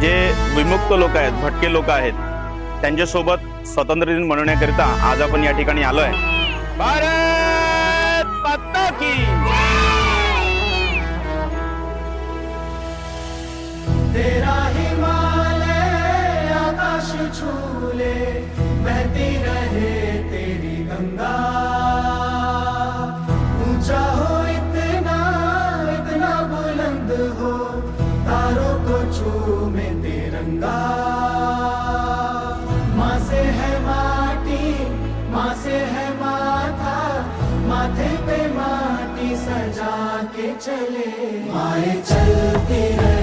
जे विमुक्त लोक आहेत, भटके लोक आहेत, त्यांच्यासोबत स्वातंत्र्य दिन मनवण्याकरिता आज आपण या ठिकाणी आलोय। भारत माता की तेरा हिमालय आकाश छूले, बहती रहे तेरी गंगा। ऊंचा हो इतना इतना बुलंद हो, तारों को चूमे तिरंगा। माँ से है माटी, माँ से है माथा, माथे पे माटी सजा के चले। माए चलती रहे